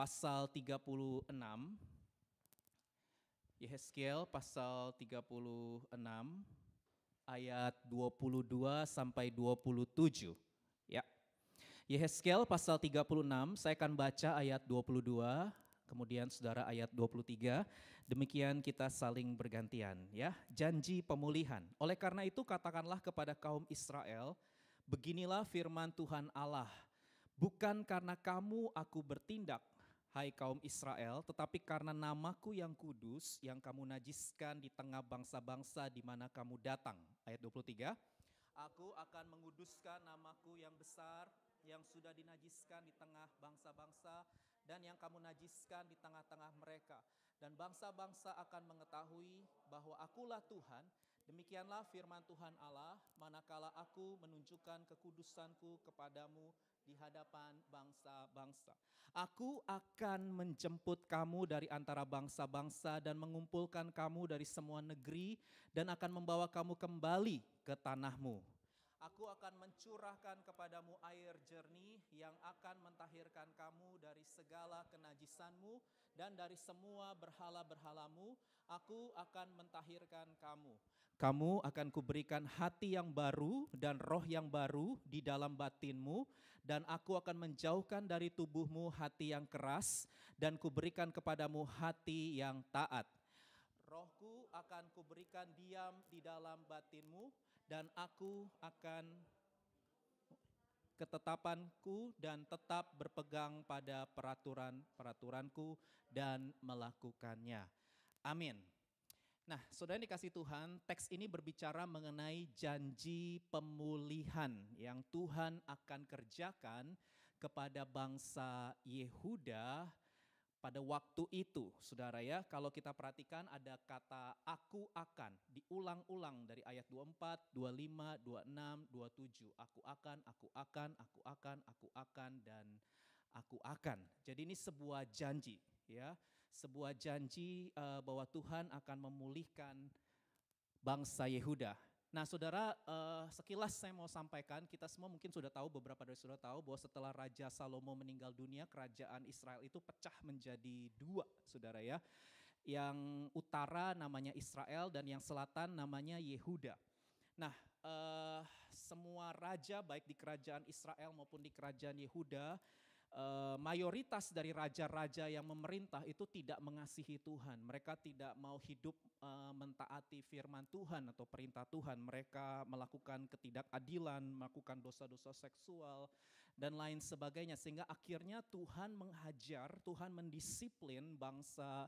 pasal 36, Yehezkiel pasal 36 ayat 22 sampai 27. Ya. Yehezkiel pasal 36, saya akan baca ayat 22, kemudian saudara ayat 23. Demikian kita saling bergantian ya. Janji pemulihan. Oleh karena itu katakanlah kepada kaum Israel, beginilah firman Tuhan Allah. Bukan karena kamu aku bertindak, hai kaum Israel, tetapi karena namaku yang kudus yang kamu najiskan di tengah bangsa-bangsa di mana kamu datang. Ayat 23, aku akan menguduskan namaku yang besar yang sudah dinajiskan di tengah bangsa-bangsa dan yang kamu najiskan di tengah-tengah mereka. Dan bangsa-bangsa akan mengetahui bahwa akulah Tuhan. Demikianlah firman Tuhan Allah, manakala aku menunjukkan kekudusanku kepadamu di hadapan bangsa-bangsa. Aku akan menjemput kamu dari antara bangsa-bangsa dan mengumpulkan kamu dari semua negeri dan akan membawa kamu kembali ke tanahmu. Aku akan mencurahkan kepadamu air jernih yang akan mentahirkan kamu dari segala kenajisanmu dan dari semua berhala-berhalamu. Aku akan mentahirkan kamu. Kamu akan kuberikan hati yang baru dan roh yang baru di dalam batinmu. Dan aku akan menjauhkan dari tubuhmu hati yang keras dan kuberikan kepadamu hati yang taat. Rohku akan kuberikan diam di dalam batinmu dan aku akan ketetapanku dan tetap berpegang pada peraturan-peraturanku dan melakukannya. Amin. Nah, saudara yang dikasih Tuhan, teks ini berbicara mengenai janji pemulihan yang Tuhan akan kerjakan kepada bangsa Yehuda pada waktu itu. Saudara ya, kalau kita perhatikan ada kata aku akan, diulang-ulang dari ayat 24, 25, 26, 27. Aku akan, aku akan, aku akan, aku akan, dan aku akan. Jadi ini sebuah janji ya. Sebuah janji bahwa Tuhan akan memulihkan bangsa Yehuda. Nah saudara, sekilas saya mau sampaikan, kita semua mungkin sudah tahu, beberapa dari saudara tahu bahwa setelah Raja Salomo meninggal dunia, kerajaan Israel itu pecah menjadi dua, saudara ya. Yang utara namanya Israel dan yang selatan namanya Yehuda. Nah, semua raja baik di kerajaan Israel maupun di kerajaan Yehuda, mayoritas dari raja-raja yang memerintah itu tidak mengasihi Tuhan. Mereka tidak mau hidup mentaati firman Tuhan atau perintah Tuhan. Mereka melakukan ketidakadilan, melakukan dosa-dosa seksual dan lain sebagainya. Sehingga akhirnya Tuhan menghajar, Tuhan mendisiplin bangsa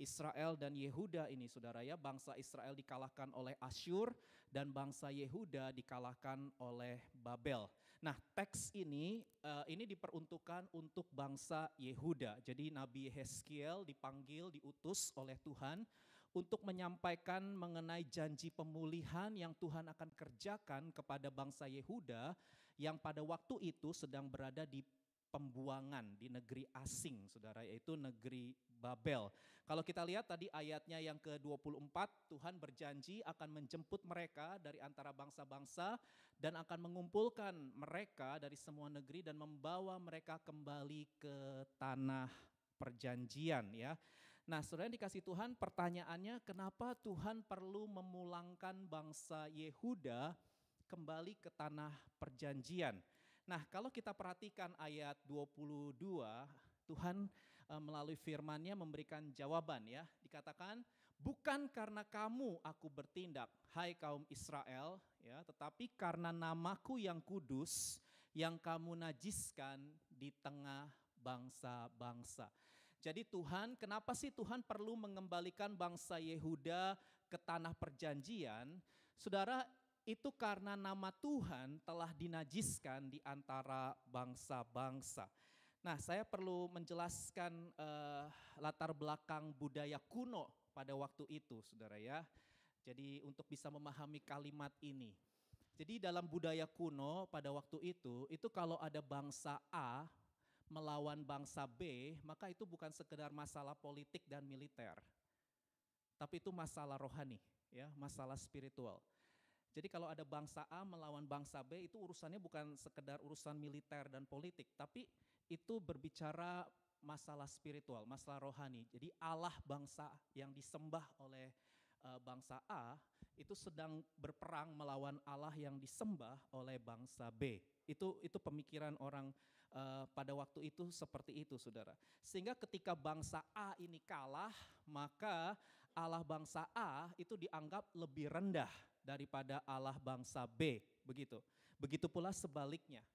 Israel dan Yehuda ini, saudara ya. Bangsa Israel dikalahkan oleh Asyur dan bangsa Yehuda dikalahkan oleh Babel. Nah, teks ini diperuntukkan untuk bangsa Yehuda. Jadi Nabi Yehezkiel dipanggil, diutus oleh Tuhan untuk menyampaikan mengenai janji pemulihan yang Tuhan akan kerjakan kepada bangsa Yehuda yang pada waktu itu sedang berada di pembuangan di negeri asing, saudara, yaitu negeri Babel. Kalau kita lihat tadi ayatnya yang ke-24, Tuhan berjanji akan menjemput mereka dari antara bangsa-bangsa dan akan mengumpulkan mereka dari semua negeri dan membawa mereka kembali ke tanah perjanjian ya. Nah, saudara yang dikasih Tuhan, pertanyaannya kenapa Tuhan perlu memulangkan bangsa Yehuda kembali ke tanah perjanjian? Nah, kalau kita perhatikan ayat 22, Tuhan melalui firman-Nya memberikan jawaban ya. Dikatakan, bukan karena kamu aku bertindak, hai kaum Israel, ya, tetapi karena namaku yang kudus yang kamu najiskan di tengah bangsa-bangsa. Jadi Tuhan, kenapa sih Tuhan perlu mengembalikan bangsa Yehuda ke tanah perjanjian? Saudara, itu karena nama Tuhan telah dinajiskan di antara bangsa-bangsa. Nah, saya perlu menjelaskan latar belakang budaya kuno pada waktu itu, saudara ya. Jadi untuk bisa memahami kalimat ini. Jadi dalam budaya kuno pada waktu itu kalau ada bangsa A melawan bangsa B, maka itu bukan sekedar masalah politik dan militer. Tapi itu masalah rohani, ya, masalah spiritual. Jadi kalau ada bangsa A melawan bangsa B itu urusannya bukan sekedar urusan militer dan politik, tapi itu berbicara masalah spiritual, masalah rohani. Jadi Allah bangsa yang disembah oleh bangsa A itu sedang berperang melawan Allah yang disembah oleh bangsa B. Itu pemikiran orang pada waktu itu seperti itu, saudara. Sehingga ketika bangsa A ini kalah, maka Allah bangsa A itu dianggap lebih rendah daripada Allah bangsa B, begitu. Begitu pula sebaliknya.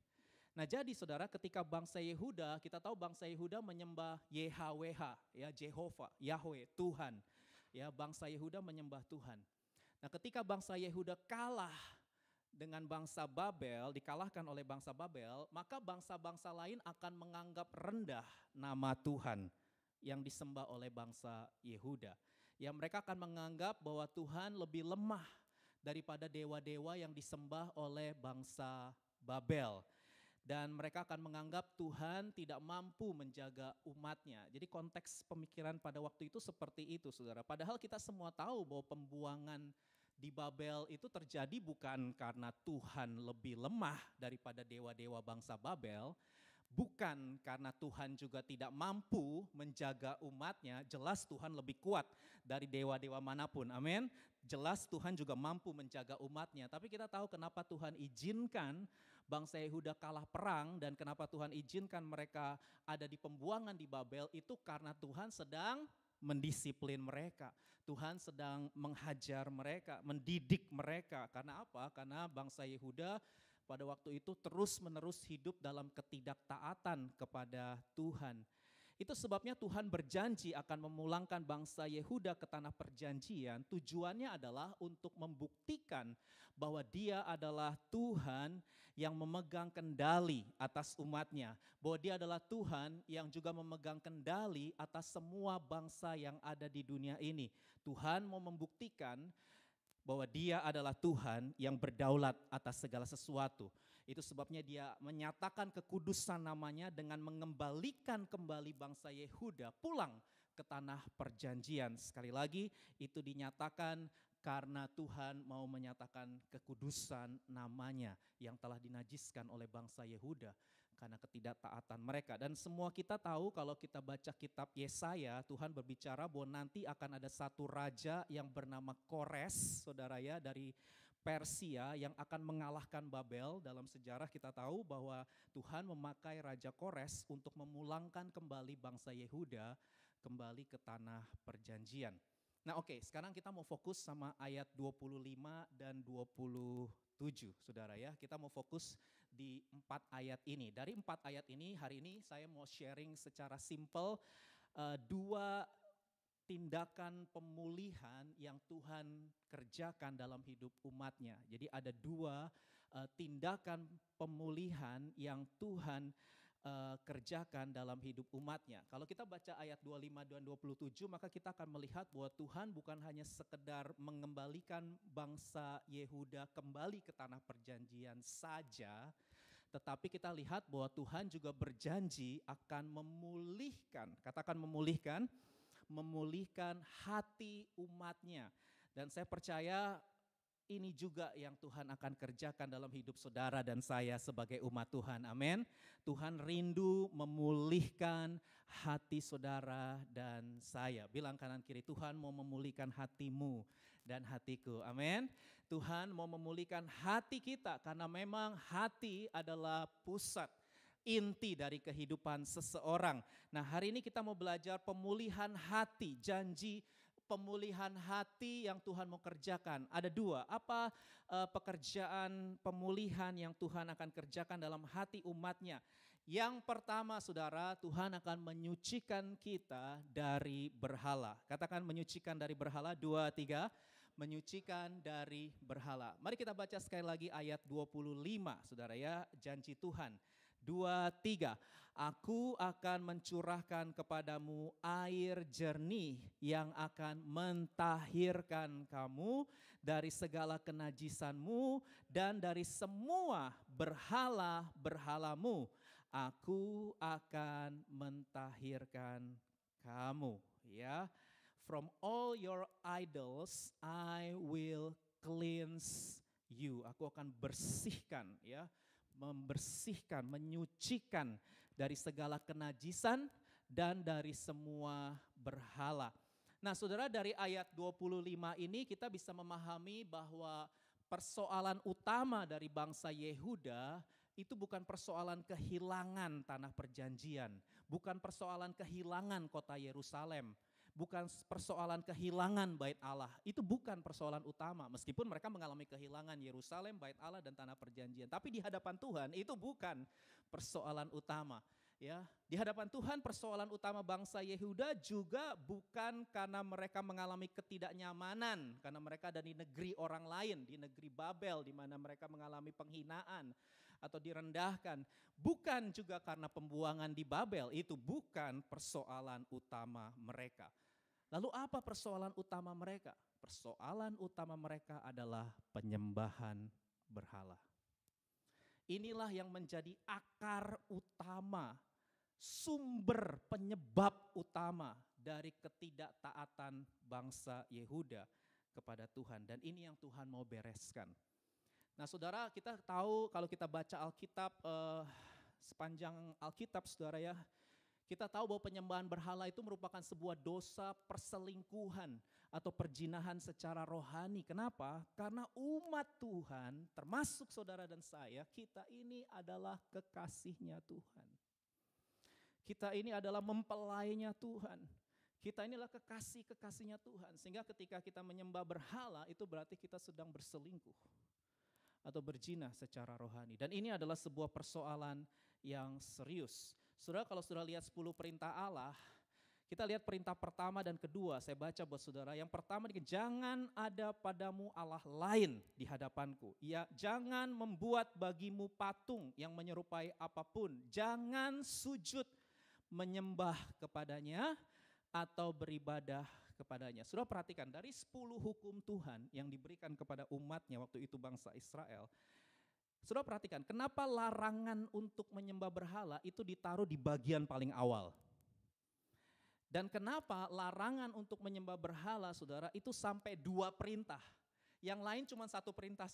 Nah jadi saudara, ketika bangsa Yehuda, kita tahu bangsa Yehuda menyembah YHWH, ya Jehovah, Yahweh, Tuhan. Ya, bangsa Yehuda menyembah Tuhan. Nah ketika bangsa Yehuda kalah dengan bangsa Babel, dikalahkan oleh bangsa Babel, maka bangsa-bangsa lain akan menganggap rendah nama Tuhan yang disembah oleh bangsa Yehuda. Ya mereka akan menganggap bahwa Tuhan lebih lemah daripada dewa-dewa yang disembah oleh bangsa Babel. Dan mereka akan menganggap Tuhan tidak mampu menjaga umatnya. Jadi konteks pemikiran pada waktu itu seperti itu, saudara. Padahal kita semua tahu bahwa pembuangan di Babel itu terjadi bukan karena Tuhan lebih lemah daripada dewa-dewa bangsa Babel. Bukan karena Tuhan juga tidak mampu menjaga umatnya, jelas Tuhan lebih kuat dari dewa-dewa manapun, amin. Jelas Tuhan juga mampu menjaga umatnya, tapi kita tahu kenapa Tuhan izinkan bangsa Yehuda kalah perang dan kenapa Tuhan izinkan mereka ada di pembuangan di Babel itu karena Tuhan sedang mendisiplin mereka. Tuhan sedang menghajar mereka, mendidik mereka. Karena apa? Karena bangsa Yehuda pada waktu itu terus-menerus hidup dalam ketidaktaatan kepada Tuhan. Itu sebabnya Tuhan berjanji akan memulangkan bangsa Yehuda ke tanah perjanjian. Tujuannya adalah untuk membuktikan bahwa Dia adalah Tuhan yang memegang kendali atas umatnya. Bahwa Dia adalah Tuhan yang juga memegang kendali atas semua bangsa yang ada di dunia ini. Tuhan mau membuktikan bahwa Dia adalah Tuhan yang berdaulat atas segala sesuatu. Itu sebabnya Dia menyatakan kekudusan namanya dengan mengembalikan kembali bangsa Yehuda pulang ke tanah perjanjian. Sekali lagi itu dinyatakan karena Tuhan mau menyatakan kekudusan namanya yang telah dinajiskan oleh bangsa Yehuda karena ketidaktaatan mereka. Dan semua kita tahu kalau kita baca kitab Yesaya, Tuhan berbicara bahwa nanti akan ada satu raja yang bernama Kores, saudara ya, dari Persia yang akan mengalahkan Babel. Dalam sejarah kita tahu bahwa Tuhan memakai Raja Kores untuk memulangkan kembali bangsa Yehuda kembali ke tanah perjanjian. Nah oke, sekarang kita mau fokus sama ayat 25 dan 27, saudara ya. Kita mau fokus di 4 ayat ini. Dari 4 ayat ini, hari ini saya mau sharing secara simple 2 tindakan pemulihan yang Tuhan kerjakan dalam hidup umatnya. Jadi ada 2 tindakan pemulihan yang Tuhan kerjakan dalam hidup umatnya. Kalau kita baca ayat 25 dan 27, maka kita akan melihat bahwa Tuhan bukan hanya sekedar mengembalikan bangsa Yehuda kembali ke tanah perjanjian saja, tetapi kita lihat bahwa Tuhan juga berjanji akan memulihkan, katakan memulihkan hati umatnya. Dan saya percaya ini juga yang Tuhan akan kerjakan dalam hidup saudara dan saya sebagai umat Tuhan, amin. Tuhan rindu memulihkan hati saudara dan saya. Bilang kanan kiri, Tuhan mau memulihkan hatimu dan hatiku, amin. Tuhan mau memulihkan hati kita karena memang hati adalah pusat inti dari kehidupan seseorang. Nah hari ini kita mau belajar pemulihan hati, janji pemulihan hati yang Tuhan mau kerjakan. Ada 2, apa pekerjaan pemulihan yang Tuhan akan kerjakan dalam hati umatnya. Yang pertama saudara, Tuhan akan menyucikan kita dari berhala. Katakan menyucikan dari berhala, 2, 3. Menyucikan dari berhala. Mari kita baca sekali lagi ayat 25 saudara ya, janji Tuhan. 2, 3. Aku akan mencurahkan kepadamu air jernih yang akan mentahirkan kamu dari segala kenajisanmu dan dari semua berhala-berhalamu. Aku akan mentahirkan kamu, ya. From all your idols I will cleanse you. Aku akan bersihkan, ya. Membersihkan, menyucikan dari segala kenajisan dan dari semua berhala. Nah, saudara, dari ayat 25 ini kita bisa memahami bahwa persoalan utama dari bangsa Yehuda itu bukan persoalan kehilangan tanah perjanjian, bukan persoalan kehilangan kota Yerusalem, bukan persoalan kehilangan bait Allah. Itu bukan persoalan utama, meskipun mereka mengalami kehilangan Yerusalem, bait Allah dan tanah perjanjian. Tapi di hadapan Tuhan itu bukan persoalan utama. Ya, di hadapan Tuhan persoalan utama bangsa Yehuda juga bukan karena mereka mengalami ketidaknyamanan, karena mereka ada di negeri orang lain, di negeri Babel di mana mereka mengalami penghinaan atau direndahkan. Bukan juga karena pembuangan di Babel, itu bukan persoalan utama mereka. Lalu apa persoalan utama mereka? Persoalan utama mereka adalah penyembahan berhala. Inilah yang menjadi akar utama, sumber penyebab utama dari ketidaktaatan bangsa Yehuda kepada Tuhan. Dan ini yang Tuhan mau bereskan. Nah, saudara, kita tahu kalau kita baca Alkitab, sepanjang Alkitab, saudara ya, kita tahu bahwa penyembahan berhala itu merupakan sebuah dosa perselingkuhan atau perjinahan secara rohani. Kenapa? Karena umat Tuhan, termasuk saudara dan saya, kita ini adalah kekasihnya Tuhan. Kita ini adalah mempelainya Tuhan. Kita inilah kekasih-kekasihnya Tuhan. Sehingga ketika kita menyembah berhala, itu berarti kita sedang berselingkuh atau berzina secara rohani. Dan ini adalah sebuah persoalan yang serius. Saudara, kalau saudara lihat 10 perintah Allah, kita lihat perintah pertama dan kedua, saya baca buat saudara. Yang pertama, jangan ada padamu Allah lain di hadapanku. Ya, jangan membuat bagimu patung yang menyerupai apapun. Jangan sujud menyembah kepadanya atau beribadah kepadanya. Saudara perhatikan, dari 10 hukum Tuhan yang diberikan kepada umatnya waktu itu bangsa Israel, saudara perhatikan, kenapa larangan untuk menyembah berhala itu ditaruh di bagian paling awal? Dan kenapa larangan untuk menyembah berhala, saudara, itu sampai 2 perintah? Yang lain cuma satu perintah,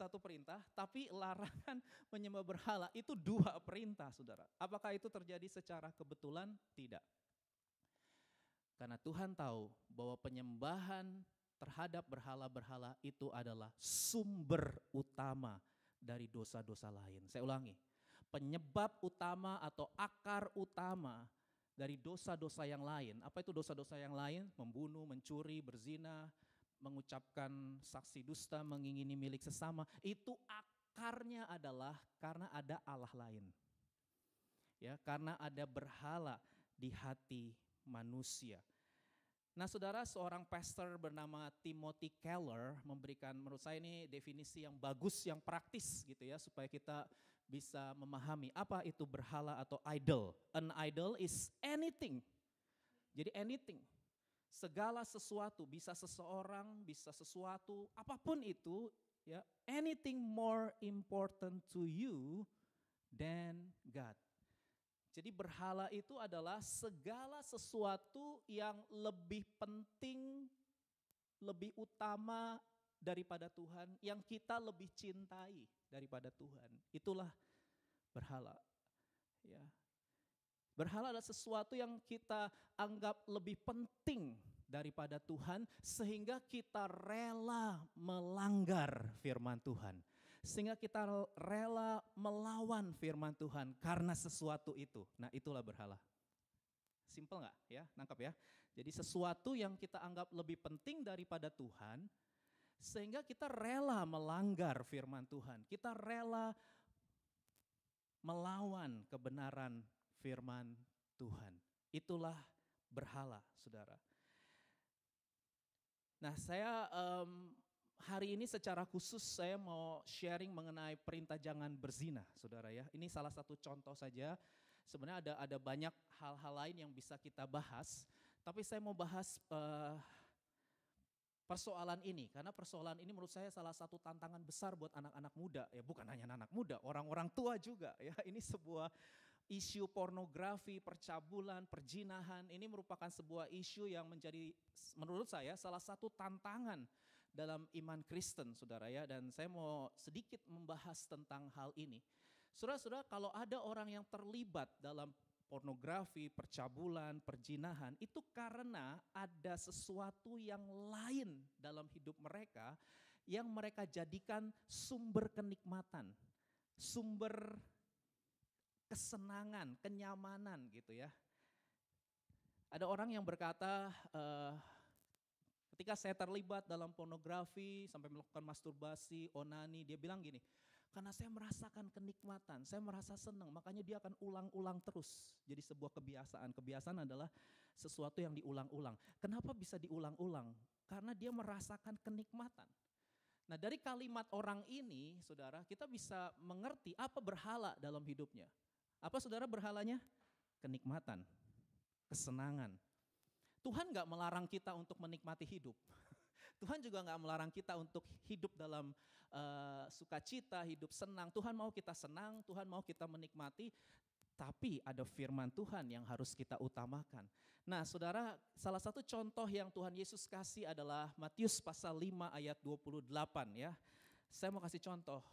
tapi larangan menyembah berhala itu 2 perintah, saudara. Apakah itu terjadi secara kebetulan? Tidak. Karena Tuhan tahu bahwa penyembahan terhadap berhala-berhala itu adalah sumber utama dari dosa-dosa lain. Saya ulangi, penyebab utama atau akar utama dari dosa-dosa yang lain. Apa itu dosa-dosa yang lain? Membunuh, mencuri, berzina, mengucapkan saksi dusta, mengingini milik sesama. Itu akarnya adalah karena ada Allah lain. Ya, karena ada berhala di hati manusia. Nah, saudara, seorang pastor bernama Timothy Keller memberikan, menurut saya ini definisi yang bagus, yang praktis gitu ya, supaya kita bisa memahami apa itu berhala atau idol. An idol is anything. Jadi anything. Segala sesuatu, bisa seseorang, bisa sesuatu, apapun itu, ya, anything more important to you than God. Jadi berhala itu adalah segala sesuatu yang lebih penting, lebih utama daripada Tuhan, yang kita lebih cintai daripada Tuhan. Itulah berhala. Ya. Berhala adalah sesuatu yang kita anggap lebih penting daripada Tuhan, sehingga kita rela melanggar firman Tuhan. Sehingga kita rela melawan firman Tuhan karena sesuatu itu. Nah, itulah berhala. Simple gak ya? Nangkap ya? Jadi sesuatu yang kita anggap lebih penting daripada Tuhan, sehingga kita rela melanggar firman Tuhan. Kita rela melawan kebenaran firman Tuhan. Itulah berhala, saudara. Nah, saya hari ini secara khusus saya mau sharing mengenai perintah jangan berzina, saudara ya. Ini salah satu contoh saja. Sebenarnya ada banyak hal-hal lain yang bisa kita bahas, tapi saya mau bahas persoalan ini, karena persoalan ini menurut saya salah satu tantangan besar buat anak-anak muda. Ya, bukan hanya anak muda, orang-orang tua juga ya. Ini sebuah isu pornografi, percabulan, perjinahan. Ini merupakan sebuah isu yang menjadi menurut saya salah satu tantangan dalam iman Kristen, saudara ya. Dan saya mau sedikit membahas tentang hal ini. Saudara-saudara, kalau ada orang yang terlibat dalam pornografi, percabulan, perjinahan, itu karena ada sesuatu yang lain dalam hidup mereka yang mereka jadikan sumber kenikmatan, sumber kesenangan, kenyamanan gitu ya. Ada orang yang berkata, ketika saya terlibat dalam pornografi, sampai melakukan masturbasi, onani, dia bilang gini, karena saya merasakan kenikmatan, saya merasa senang, makanya dia akan ulang-ulang terus. Jadi sebuah kebiasaan. Kebiasaan adalah sesuatu yang diulang-ulang. Kenapa bisa diulang-ulang? Karena dia merasakan kenikmatan. Nah, dari kalimat orang ini, saudara, kita bisa mengerti apa berhala dalam hidupnya. Apa saudara berhalanya? Kenikmatan, kesenangan. Tuhan gak melarang kita untuk menikmati hidup. Tuhan juga gak melarang kita untuk hidup dalam sukacita, hidup senang. Tuhan mau kita senang, Tuhan mau kita menikmati, tapi ada firman Tuhan yang harus kita utamakan. Nah saudara, salah satu contoh yang Tuhan Yesus kasih adalah Matius pasal 5 ayat 28 ya. Saya mau kasih contoh,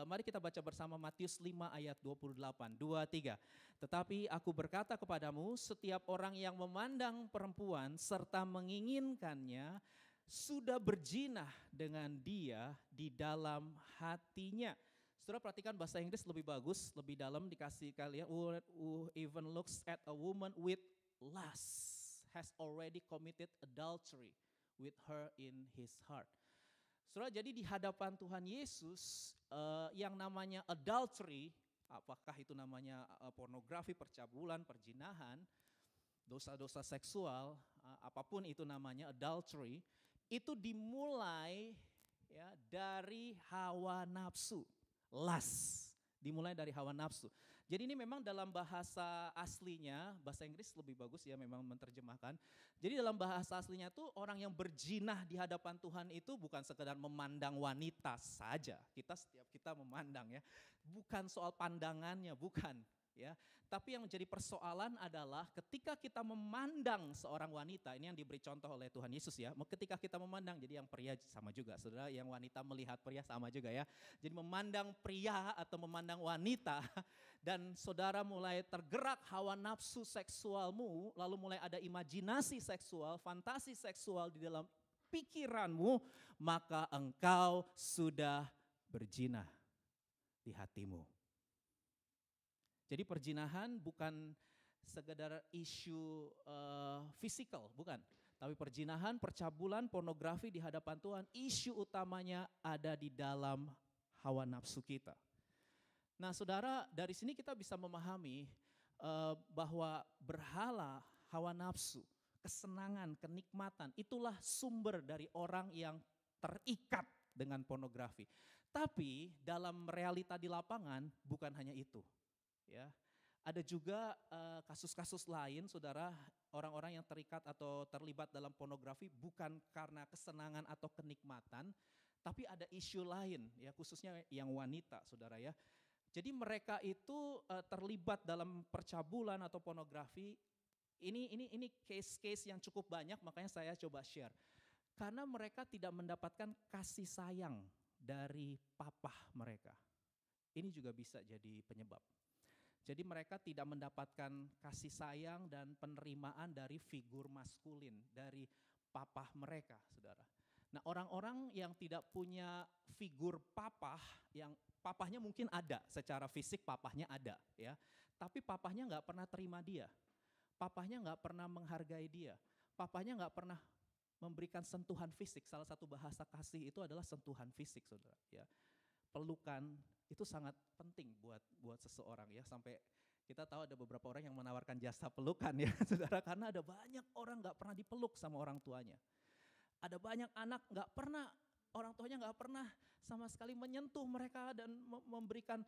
mari kita baca bersama Matius 5 ayat 28, 2, 3. Tetapi aku berkata kepadamu, setiap orang yang memandang perempuan serta menginginkannya, sudah berzina dengan dia di dalam hatinya. Saudara perhatikan bahasa Inggris lebih bagus, lebih dalam dikasih kalian. Who even looks at a woman with lust has already committed adultery with her in his heart. Saudara, jadi di hadapan Tuhan Yesus yang namanya adultery, apakah itu namanya pornografi, percabulan, perjinahan, dosa-dosa seksual, apapun itu namanya adultery, itu dimulai ya dari hawa nafsu, lust, dimulai dari hawa nafsu. Jadi ini memang dalam bahasa aslinya, bahasa Inggris lebih bagus ya memang menerjemahkan. Jadi dalam bahasa aslinya tuh orang yang berjinah di hadapan Tuhan itu bukan sekedar memandang wanita saja. Setiap kita memandang ya, bukan soal pandangannya, bukan. Ya, tapi yang menjadi persoalan adalah ketika kita memandang seorang wanita, ini yang diberi contoh oleh Tuhan Yesus ya, ketika kita memandang, jadi yang pria sama juga, saudara, yang wanita melihat pria sama juga ya, jadi memandang pria atau memandang wanita, dan saudara mulai tergerak hawa nafsu seksualmu, lalu mulai ada imajinasi seksual, fantasi seksual di dalam pikiranmu, maka engkau sudah berzina di hatimu. Jadi perjinahan bukan sekedar isu fisikal, bukan. Tapi perjinahan, percabulan, pornografi di hadapan Tuhan, isu utamanya ada di dalam hawa nafsu kita. Nah saudara, dari sini kita bisa memahami bahwa berhala, hawa nafsu, kesenangan, kenikmatan, itulah sumber dari orang yang terikat dengan pornografi. Tapi dalam realita di lapangan bukan hanya itu. Ya, ada juga kasus-kasus lain, saudara, orang-orang yang terikat atau terlibat dalam pornografi bukan karena kesenangan atau kenikmatan, tapi ada isu lain, ya khususnya yang wanita, saudara ya. Jadi mereka itu terlibat dalam percabulan atau pornografi. Ini case-case yang cukup banyak, makanya saya coba share. Karena mereka tidak mendapatkan kasih sayang dari papa mereka. Ini juga bisa jadi penyebab. Jadi mereka tidak mendapatkan kasih sayang dan penerimaan dari figur maskulin, dari papa mereka, saudara. Nah orang-orang yang tidak punya figur papa, yang papahnya mungkin ada, secara fisik papahnya ada ya. Tapi papahnya gak pernah terima dia, papahnya gak pernah menghargai dia, papahnya gak pernah memberikan sentuhan fisik. Salah satu bahasa kasih itu adalah sentuhan fisik, saudara ya. Pelukan itu sangat penting buat seseorang ya, sampai kita tahu ada beberapa orang yang menawarkan jasa pelukan ya saudara, karena ada banyak orang gak pernah dipeluk sama orang tuanya. Ada banyak anak gak pernah, orang tuanya gak pernah sama sekali menyentuh mereka dan memberikan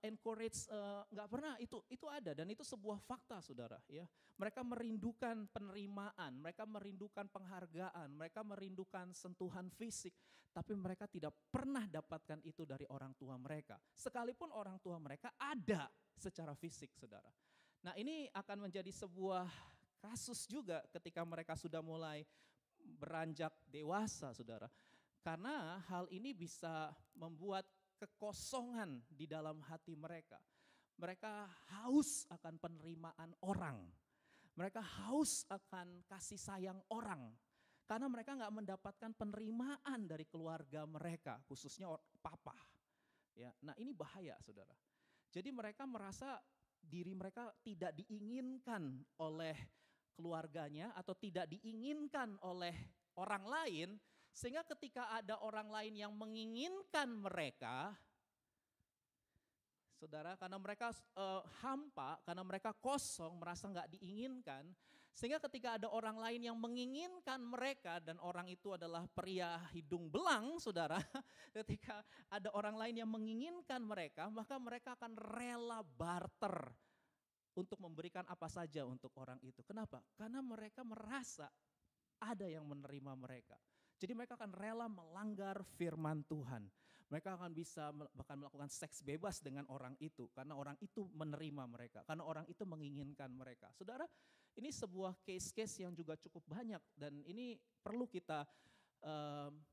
encourage, gak pernah, itu ada dan itu sebuah fakta saudara ya. Mereka merindukan penerimaan, mereka merindukan penghargaan, mereka merindukan sentuhan fisik, tapi mereka tidak pernah dapatkan itu dari orang tua mereka. Sekalipun orang tua mereka ada secara fisik saudara. Nah ini akan menjadi sebuah kasus juga ketika mereka sudah mulai beranjak dewasa saudara. Karena hal ini bisa membuat kekosongan di dalam hati mereka. Mereka haus akan penerimaan orang. Mereka haus akan kasih sayang orang. Karena mereka nggak mendapatkan penerimaan dari keluarga mereka, khususnya papa. Ya, nah ini bahaya, saudara. Jadi mereka merasa diri mereka tidak diinginkan oleh keluarganya atau tidak diinginkan oleh orang lain, sehingga ketika ada orang lain yang menginginkan mereka, saudara, karena mereka hampa, karena mereka kosong, merasa nggak diinginkan, sehingga ketika ada orang lain yang menginginkan mereka dan orang itu adalah pria hidung belang, saudara, ketika ada orang lain yang menginginkan mereka, maka mereka akan rela barter untuk memberikan apa saja untuk orang itu. Kenapa? Karena mereka merasa ada yang menerima mereka. Jadi mereka akan rela melanggar firman Tuhan. Mereka akan bisa bahkan melakukan seks bebas dengan orang itu karena orang itu menerima mereka, karena orang itu menginginkan mereka. Saudara, ini sebuah case-case yang juga cukup banyak dan ini perlu kita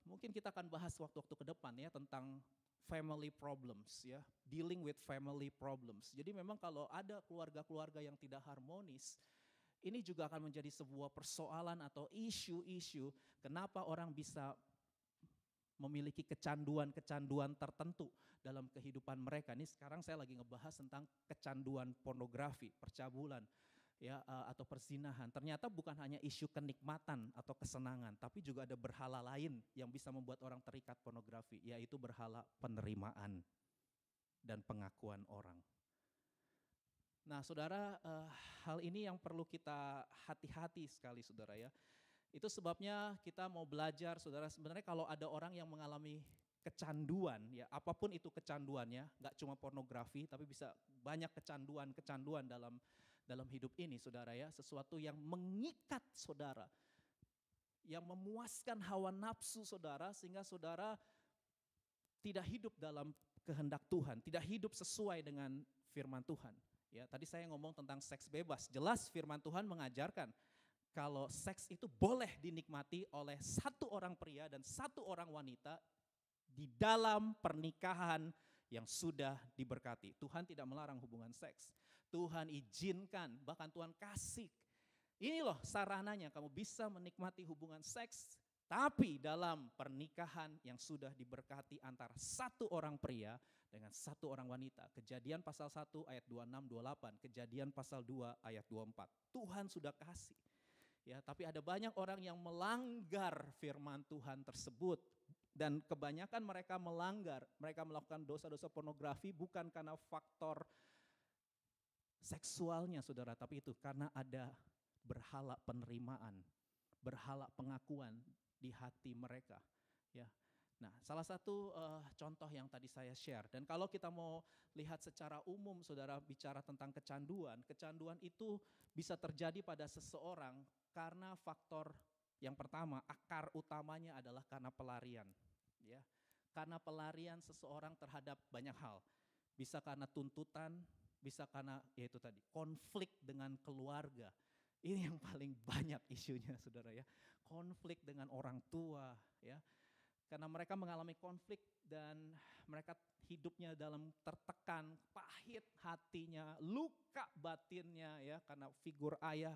mungkin kita akan bahas waktu-waktu ke depan ya tentang family problems ya, dealing with family problems. Jadi memang kalau ada keluarga-keluarga yang tidak harmonis, ini juga akan menjadi sebuah persoalan atau isu-isu kenapa orang bisa memiliki kecanduan-kecanduan tertentu dalam kehidupan mereka. Ini sekarang saya lagi ngebahas tentang kecanduan pornografi, percabulan, ya atau perzinahan. Ternyata bukan hanya isu kenikmatan atau kesenangan, tapi juga ada berhala lain yang bisa membuat orang terikat pornografi, yaitu berhala penerimaan dan pengakuan orang. Nah, saudara, hal ini yang perlu kita hati-hati sekali, saudara ya. Itu sebabnya kita mau belajar, saudara, sebenarnya kalau ada orang yang mengalami kecanduan, ya apapun itu kecanduannya, nggak cuma pornografi, tapi bisa banyak kecanduan dalam hidup ini, saudara ya. Sesuatu yang mengikat saudara, yang memuaskan hawa nafsu saudara, sehingga saudara tidak hidup dalam kehendak Tuhan, tidak hidup sesuai dengan firman Tuhan. Ya, tadi saya ngomong tentang seks bebas, jelas firman Tuhan mengajarkan kalau seks itu boleh dinikmati oleh satu orang pria dan satu orang wanita di dalam pernikahan yang sudah diberkati. Tuhan tidak melarang hubungan seks. Tuhan izinkan, bahkan Tuhan kasih. Ini loh sarananya, kamu bisa menikmati hubungan seks, tapi dalam pernikahan yang sudah diberkati antara satu orang pria dengan satu orang wanita. Kejadian pasal 1 ayat 26-28, Kejadian pasal 2 ayat 24. Tuhan sudah kasih. Ya, tapi ada banyak orang yang melanggar firman Tuhan tersebut dan kebanyakan mereka melakukan dosa-dosa pornografi bukan karena faktor seksualnya, saudara, tapi itu karena ada berhala penerimaan, berhala pengakuan di hati mereka. Ya, nah salah satu contoh yang tadi saya share, dan kalau kita mau lihat secara umum, saudara, bicara tentang kecanduan itu bisa terjadi pada seseorang karena faktor yang pertama, akar utamanya adalah karena pelarian, ya. Karena pelarian seseorang terhadap banyak hal. Bisa karena tuntutan, bisa karena yaitu tadi konflik dengan keluarga. Ini yang paling banyak isunya, saudara ya. Konflik dengan orang tua, ya. Karena mereka mengalami konflik dan mereka hidupnya dalam tertekan, pahit hatinya, luka batinnya ya, karena figur ayah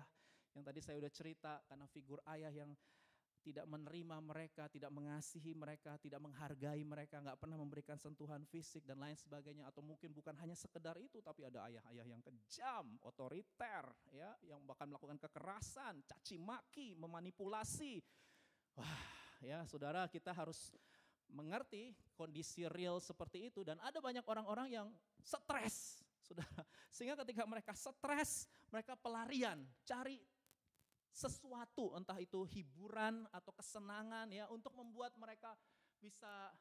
yang tadi saya udah cerita, karena figur ayah yang tidak menerima mereka, tidak mengasihi mereka, tidak menghargai mereka, nggak pernah memberikan sentuhan fisik dan lain sebagainya. Atau mungkin bukan hanya sekedar itu, tapi ada ayah-ayah yang kejam, otoriter, ya, yang bahkan melakukan kekerasan, caci maki, memanipulasi. Wah, ya saudara, kita harus mengerti kondisi real seperti itu. Dan ada banyak orang-orang yang stres, saudara. Sehingga ketika mereka stres, mereka pelarian, cari sesuatu, entah itu hiburan atau kesenangan ya, untuk membuat mereka bisa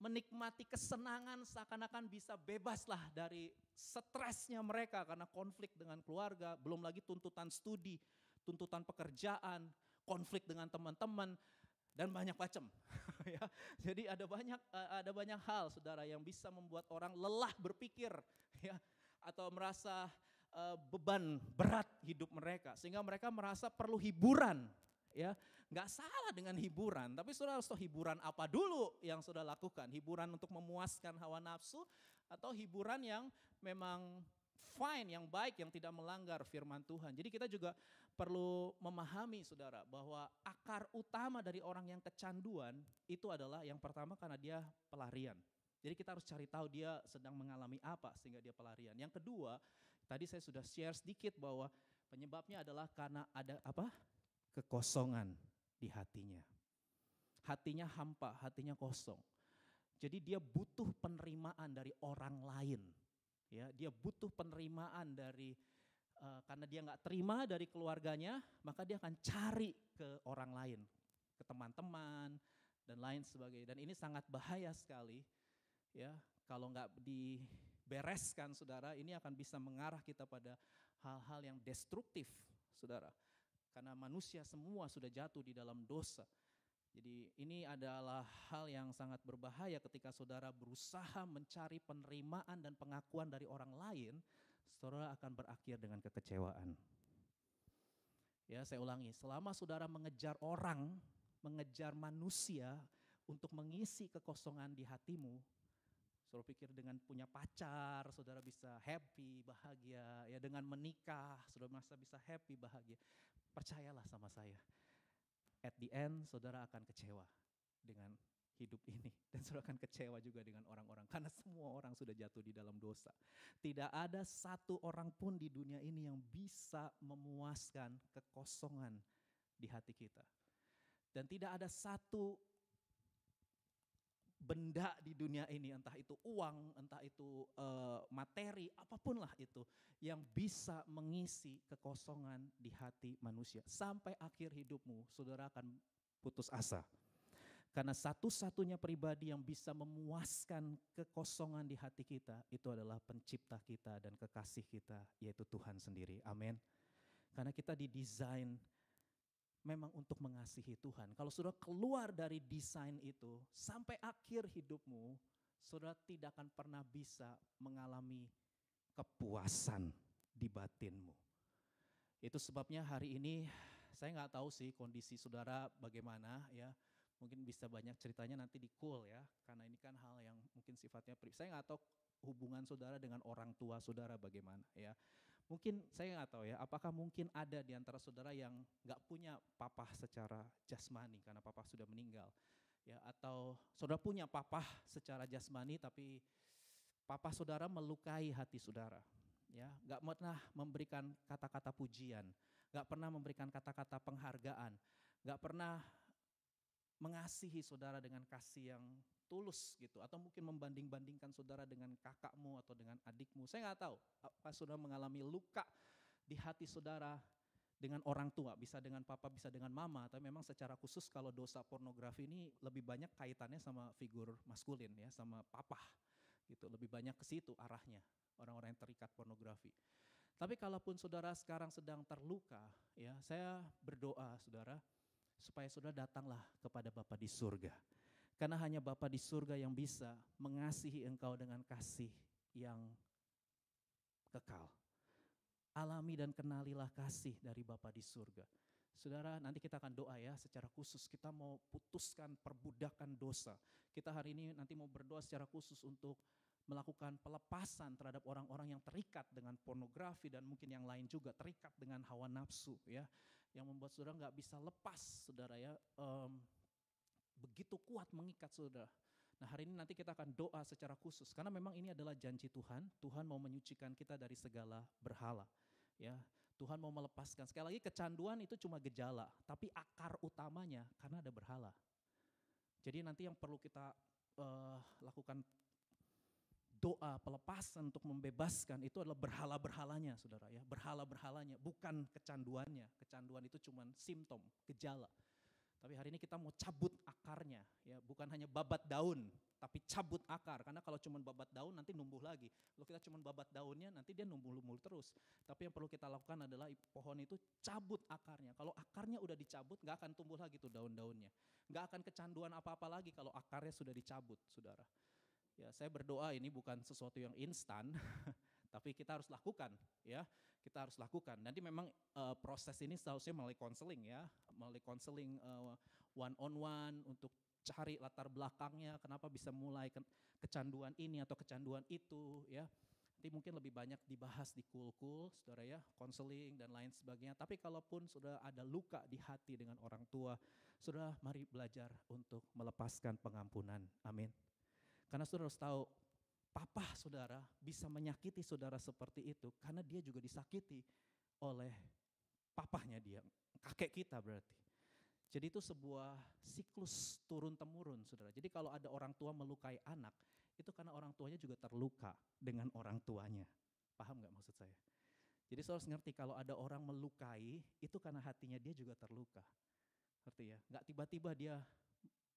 menikmati kesenangan seakan-akan bisa bebaslah dari stresnya mereka karena konflik dengan keluarga, belum lagi tuntutan studi, tuntutan pekerjaan, konflik dengan teman-teman dan banyak macam. Ya, jadi ada banyak hal, saudara, yang bisa membuat orang lelah berpikir ya, atau merasa beban berat hidup mereka, sehingga mereka merasa perlu hiburan, ya. Nggak salah dengan hiburan, tapi saudara harus tahu hiburan apa dulu yang sudah lakukan. Hiburan untuk memuaskan hawa nafsu atau hiburan yang memang fine, yang baik, yang tidak melanggar firman Tuhan. Jadi kita juga perlu memahami saudara bahwa akar utama dari orang yang kecanduan itu adalah yang pertama karena dia pelarian. Jadi kita harus cari tahu dia sedang mengalami apa sehingga dia pelarian. Yang kedua, tadi saya sudah share sedikit bahwa penyebabnya adalah karena ada apa? Kekosongan di hatinya. Hatinya hampa, hatinya kosong. Jadi dia butuh penerimaan dari orang lain. Ya, dia butuh penerimaan dari karena dia nggak terima dari keluarganya, maka dia akan cari ke orang lain, ke teman-teman dan lain sebagainya. Dan ini sangat bahaya sekali, ya. Kalau nggak dibereskan, saudara, ini akan bisa mengarah kita pada hal-hal yang destruktif, saudara. Karena manusia semua sudah jatuh di dalam dosa. Jadi ini adalah hal yang sangat berbahaya ketika saudara berusaha mencari penerimaan dan pengakuan dari orang lain, saudara akan berakhir dengan kekecewaan. Ya, saya ulangi, selama saudara mengejar orang, mengejar manusia untuk mengisi kekosongan di hatimu, saudara pikir dengan punya pacar, saudara bisa happy, bahagia, ya dengan menikah, saudara bisa happy, bahagia. Percayalah sama saya. At the end, saudara akan kecewa dengan hidup ini. Dan saudara akan kecewa juga dengan orang-orang. Karena semua orang sudah jatuh di dalam dosa. Tidak ada satu orang pun di dunia ini yang bisa memuaskan kekosongan di hati kita. Dan tidak ada satu benda di dunia ini, entah itu uang, entah itu materi, apapun lah itu, yang bisa mengisi kekosongan di hati manusia. Sampai akhir hidupmu, saudara akan putus asa. Karena satu-satunya pribadi yang bisa memuaskan kekosongan di hati kita, itu adalah pencipta kita dan kekasih kita, yaitu Tuhan sendiri. Amin. Karena kita didesain memang untuk mengasihi Tuhan. Kalau saudara keluar dari desain itu, sampai akhir hidupmu, saudara tidak akan pernah bisa mengalami kepuasan di batinmu. Itu sebabnya hari ini, saya nggak tahu sih kondisi saudara bagaimana ya. Mungkin bisa banyak ceritanya nanti di call ya, karena ini kan hal yang mungkin sifatnya saya nggak tahu hubungan saudara dengan orang tua saudara bagaimana ya. Mungkin saya nggak tahu ya, apakah mungkin ada di antara saudara yang nggak punya papa secara jasmani karena papa sudah meninggal, ya, atau saudara punya papa secara jasmani tapi papa saudara melukai hati saudara, ya, nggak pernah memberikan kata-kata pujian, nggak pernah memberikan kata-kata penghargaan, nggak pernah mengasihi saudara dengan kasih yang tulus gitu, atau mungkin membanding-bandingkan saudara dengan kakakmu atau dengan adikmu. Saya nggak tahu apa saudara mengalami luka di hati saudara dengan orang tua, bisa dengan papa, bisa dengan mama, tapi memang secara khusus kalau dosa pornografi ini lebih banyak kaitannya sama figur maskulin ya, sama papa gitu, lebih banyak ke situ arahnya orang-orang yang terikat pornografi. Tapi kalaupun saudara sekarang sedang terluka, ya, saya berdoa saudara supaya saudara datanglah kepada Bapa di surga. Karena hanya Bapa di surga yang bisa mengasihi engkau dengan kasih yang kekal. Alami dan kenalilah kasih dari Bapa di surga. Saudara, nanti kita akan doa ya secara khusus. Kita mau putuskan perbudakan dosa. Kita hari ini nanti mau berdoa secara khusus untuk melakukan pelepasan terhadap orang-orang yang terikat dengan pornografi dan mungkin yang lain juga, terikat dengan hawa nafsu ya, yang membuat saudara nggak bisa lepas saudara ya. Begitu kuat mengikat saudara. Nah hari ini nanti kita akan doa secara khusus karena memang ini adalah janji Tuhan. Tuhan mau menyucikan kita dari segala berhala. Ya, Tuhan mau melepaskan. Sekali lagi kecanduan itu cuma gejala, tapi akar utamanya karena ada berhala. Jadi nanti yang perlu kita lakukan doa pelepasan untuk membebaskan itu adalah berhala-berhalanya saudara ya. Berhala-berhalanya bukan kecanduannya. Kecanduan itu cuma simptom, gejala. Tapi hari ini kita mau cabut akarnya, ya, bukan hanya babat daun, tapi cabut akar. Karena kalau cuma babat daun nanti numbuh lagi. Kalau kita cuma babat daunnya nanti dia numbuh-numbuh terus. Tapi yang perlu kita lakukan adalah pohon itu cabut akarnya. Kalau akarnya udah dicabut gak akan tumbuh lagi tuh daun-daunnya. Gak akan kecanduan apa-apa lagi kalau akarnya sudah dicabut, saudara. Ya, saya berdoa ini bukan sesuatu yang instan, tapi kita harus lakukan, ya. Kita harus lakukan. Nanti memang proses ini seharusnya melalui konseling ya, melalui konseling one on one untuk cari latar belakangnya, kenapa bisa mulai kecanduan ini atau kecanduan itu ya. Nanti mungkin lebih banyak dibahas di Cool, saudara ya, konseling dan lain sebagainya. Tapi kalaupun sudah ada luka di hati dengan orang tua, saudara mari belajar untuk melepaskan pengampunan. Amin. Karena saudara harus tahu, papa saudara bisa menyakiti saudara seperti itu karena dia juga disakiti oleh papahnya dia, kakek kita berarti. Jadi itu sebuah siklus turun-temurun, saudara. Jadi kalau ada orang tua melukai anak, itu karena orang tuanya juga terluka dengan orang tuanya. Paham gak maksud saya? Jadi saudara harus ngerti kalau ada orang melukai, itu karena hatinya dia juga terluka. Ngerti ya? Gak tiba-tiba dia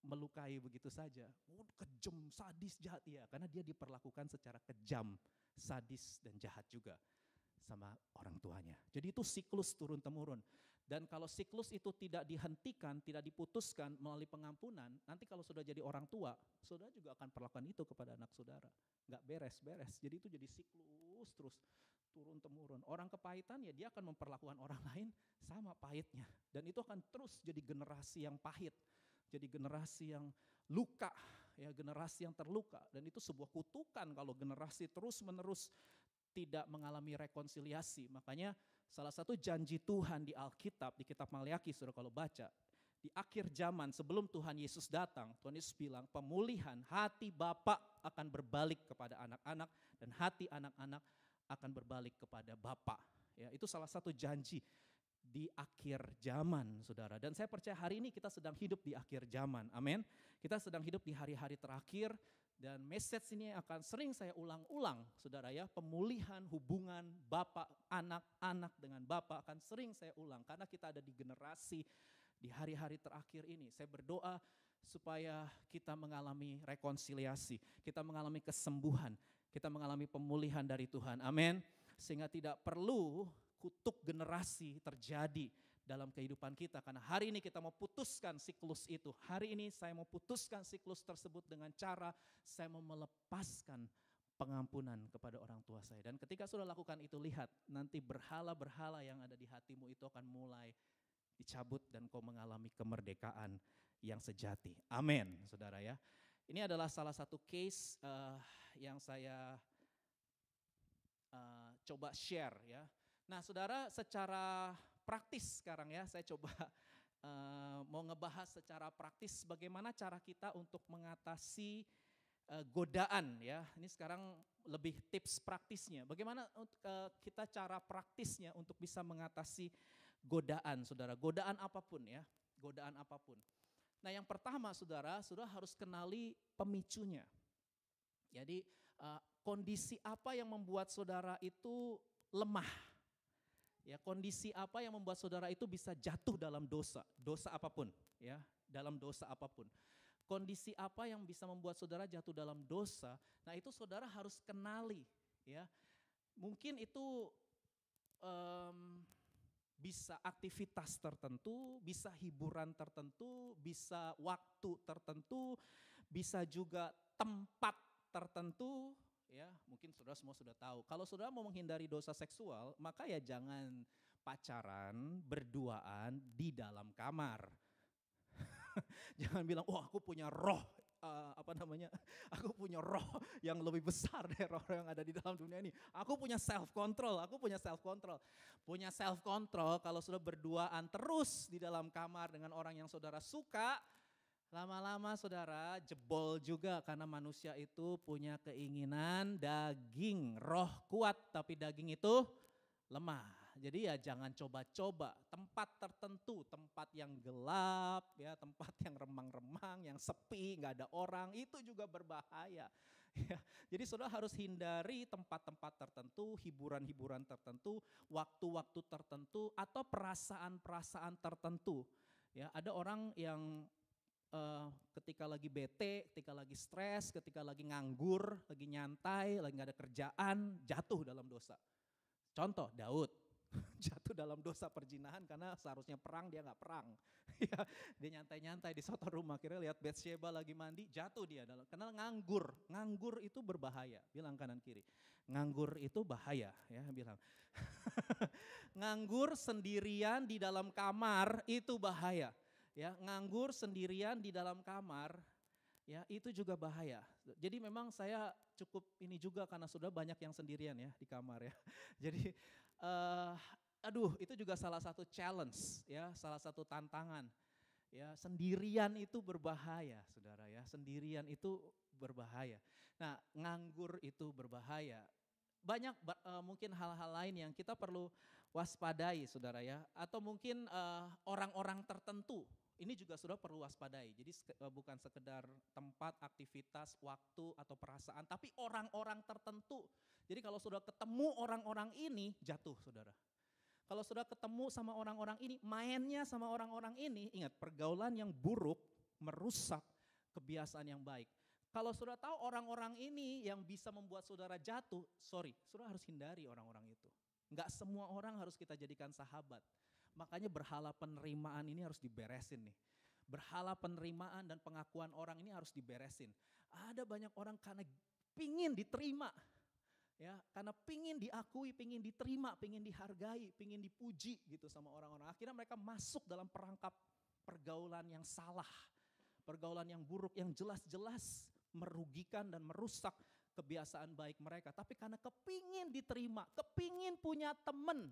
melukai begitu saja. Kejam, sadis, jahat ya. Karena dia diperlakukan secara kejam, sadis dan jahat juga sama orang tuanya. Jadi itu siklus turun-temurun. Dan kalau siklus itu tidak dihentikan, tidak diputuskan melalui pengampunan, nanti kalau sudah jadi orang tua, saudara juga akan perlakukan itu kepada anak saudara. Nggak beres-beres, jadi itu jadi siklus terus turun-temurun. Orang kepahitan ya dia akan memperlakukan orang lain sama pahitnya. Dan itu akan terus jadi generasi yang pahit, jadi generasi yang luka, ya generasi yang terluka. Dan itu sebuah kutukan kalau generasi terus-menerus tidak mengalami rekonsiliasi. Makanya salah satu janji Tuhan di Alkitab, di kitab Maleakhi, saudara kalau baca, di akhir zaman sebelum Tuhan Yesus datang, Tuhan Yesus bilang pemulihan hati Bapa akan berbalik kepada anak-anak dan hati anak-anak akan berbalik kepada Bapa. Ya, itu salah satu janji di akhir zaman, saudara. Dan saya percaya hari ini kita sedang hidup di akhir zaman, amin. Kita sedang hidup di hari-hari terakhir. Dan message ini akan sering saya ulang-ulang, saudara ya. Pemulihan hubungan bapak, anak dengan bapak akan sering saya ulang. Karena kita ada di generasi di hari-hari terakhir ini. Saya berdoa supaya kita mengalami rekonsiliasi. Kita mengalami kesembuhan. Kita mengalami pemulihan dari Tuhan. Amin. Sehingga tidak perlu kutuk generasi terjadi dalam kehidupan kita. Karena hari ini kita mau putuskan siklus itu. Hari ini saya mau putuskan siklus tersebut dengan cara saya mau melepaskan pengampunan kepada orang tua saya. Dan ketika sudah lakukan itu, lihat nanti berhala-berhala yang ada di hatimu itu akan mulai dicabut dan kau mengalami kemerdekaan yang sejati. Amin, saudara ya. Ini adalah salah satu case yang saya coba share ya. Nah saudara, secara praktis sekarang ya, saya coba mau ngebahas secara praktis bagaimana cara kita untuk mengatasi godaan ya. Ini sekarang lebih tips praktisnya. Bagaimana kita cara praktisnya untuk bisa mengatasi godaan, saudara. Godaan apapun ya, godaan apapun. Nah yang pertama saudara harus kenali pemicunya. Jadi kondisi apa yang membuat saudara itu lemah? Ya, kondisi apa yang membuat saudara itu bisa jatuh dalam dosa apapun, ya, dalam dosa apapun. Kondisi apa yang bisa membuat saudara jatuh dalam dosa? Nah, itu saudara harus kenali, ya. Mungkin itu bisa aktivitas tertentu, bisa hiburan tertentu, bisa waktu tertentu, bisa juga tempat tertentu. Ya, mungkin saudara semua sudah tahu. Kalau saudara mau menghindari dosa seksual, maka ya jangan pacaran, berduaan di dalam kamar. Jangan bilang, oh aku punya roh, aku punya roh yang lebih besar dari roh yang ada di dalam dunia ini. Aku punya self control. Punya self control kalau sudah berduaan terus di dalam kamar dengan orang yang saudara suka, lama-lama saudara jebol juga karena manusia itu punya keinginan daging, roh kuat tapi daging itu lemah. Jadi ya jangan coba-coba tempat tertentu, tempat yang gelap ya, tempat yang remang-remang, yang sepi, nggak ada orang, itu juga berbahaya. Ya, jadi saudara harus hindari tempat-tempat tertentu, hiburan-hiburan tertentu, waktu-waktu tertentu atau perasaan-perasaan tertentu. Ya, ada orang yang ketika lagi bete, ketika lagi stres, ketika lagi nganggur, lagi nyantai, lagi gak ada kerjaan, jatuh dalam dosa. Contoh Daud, jatuh dalam dosa perzinahan karena seharusnya perang dia gak perang. Dia nyantai-nyantai di suatu rumah, akhirnya lihat Batsheba lagi mandi, jatuh dia. Karena nganggur itu berbahaya, bilang kanan kiri. Nganggur itu bahaya, ya bilang. Nganggur sendirian di dalam kamar itu bahaya. Ya, nganggur sendirian di dalam kamar, ya itu juga bahaya. Jadi memang saya cukup ini juga karena sudah banyak yang sendirian ya di kamar ya. Jadi aduh itu juga salah satu challenge ya, salah satu tantangan. Ya, sendirian itu berbahaya, Saudara ya. Sendirian itu berbahaya. Nah, nganggur itu berbahaya. Banyak mungkin hal-hal lain yang kita perlu waspadai, Saudara ya. Atau mungkin orang-orang tertentu ini juga sudah perlu waspadai. Jadi bukan sekedar tempat, aktivitas, waktu atau perasaan, tapi orang-orang tertentu. Jadi kalau sudah ketemu orang-orang ini jatuh, Saudara. Kalau sudah ketemu sama orang-orang ini, mainnya sama orang-orang ini, ingat pergaulan yang buruk merusak kebiasaan yang baik. Kalau sudah tahu orang-orang ini yang bisa membuat saudara jatuh, saudara harus hindari orang-orang itu. Enggak semua orang harus kita jadikan sahabat. Makanya berhala penerimaan ini harus diberesin nih. Berhala penerimaan dan pengakuan orang ini harus diberesin. Ada banyak orang karena pingin diterima. Ya, karena pingin diakui, pingin diterima, pingin dihargai, pingin dipuji gitu sama orang-orang. Akhirnya mereka masuk dalam perangkap pergaulan yang salah. Pergaulan yang buruk, yang jelas-jelas merugikan dan merusak kebiasaan baik mereka. Tapi karena kepingin diterima, kepingin punya teman.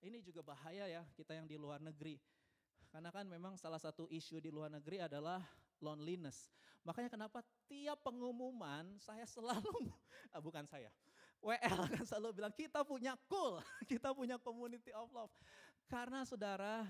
Ini juga bahaya ya kita yang di luar negeri. Karena kan memang salah satu isu di luar negeri adalah loneliness. Makanya kenapa tiap pengumuman saya selalu, bukan saya, WL kan selalu bilang kita punya cool, kita punya community of love. Karena saudara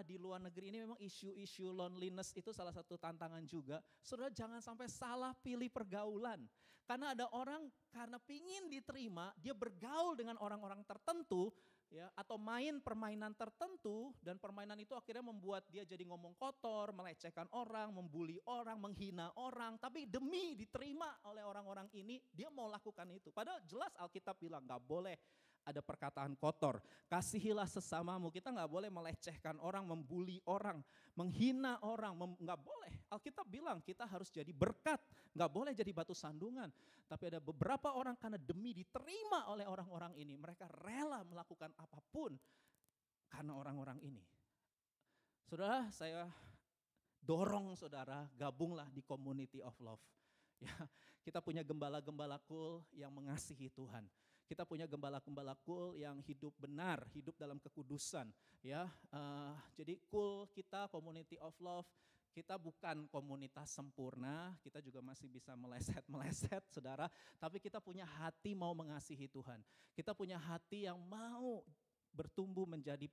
di luar negeri ini memang isu-isu loneliness itu salah satu tantangan juga. Saudara jangan sampai salah pilih pergaulan. Karena ada orang karena pingin diterima, dia bergaul dengan orang-orang tertentu, ya, atau main permainan tertentu, dan permainan itu akhirnya membuat dia jadi ngomong kotor, melecehkan orang, membuli orang, menghina orang, tapi demi diterima oleh orang-orang ini, dia mau lakukan itu. Padahal jelas Alkitab bilang gak boleh ada perkataan kotor, kasihilah sesamamu, kita gak boleh melecehkan orang, membuli orang, menghina orang, gak boleh. Alkitab bilang kita harus jadi berkat, gak boleh jadi batu sandungan. Tapi ada beberapa orang karena demi diterima oleh orang-orang ini, mereka rela melakukan apapun karena orang-orang ini. Saudara, saya dorong saudara gabunglah di community of love. Ya, kita punya gembala-gembala cool yang mengasihi Tuhan. Kita punya gembala-gembala cool yang hidup benar, hidup dalam kekudusan. Ya, jadi cool kita community of love. Kita bukan komunitas sempurna, kita juga masih bisa meleset-meleset saudara. Tapi kita punya hati mau mengasihi Tuhan. Kita punya hati yang mau bertumbuh menjadi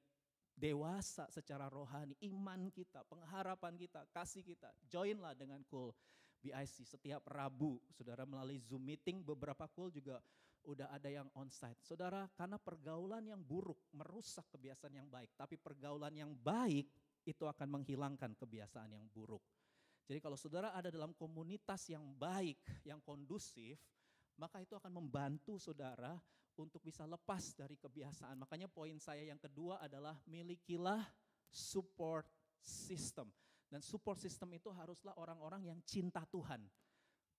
dewasa secara rohani. Iman kita, pengharapan kita, kasih kita. Joinlah dengan cool BIC setiap Rabu. Saudara melalui Zoom meeting beberapa cool juga udah ada yang onsite. Saudara, karena pergaulan yang buruk merusak kebiasaan yang baik. Tapi pergaulan yang baik itu akan menghilangkan kebiasaan yang buruk. Jadi kalau saudara ada dalam komunitas yang baik, yang kondusif, maka itu akan membantu saudara untuk bisa lepas dari kebiasaan. Makanya poin saya yang kedua adalah milikilah support system. Dan support system itu haruslah orang-orang yang cinta Tuhan.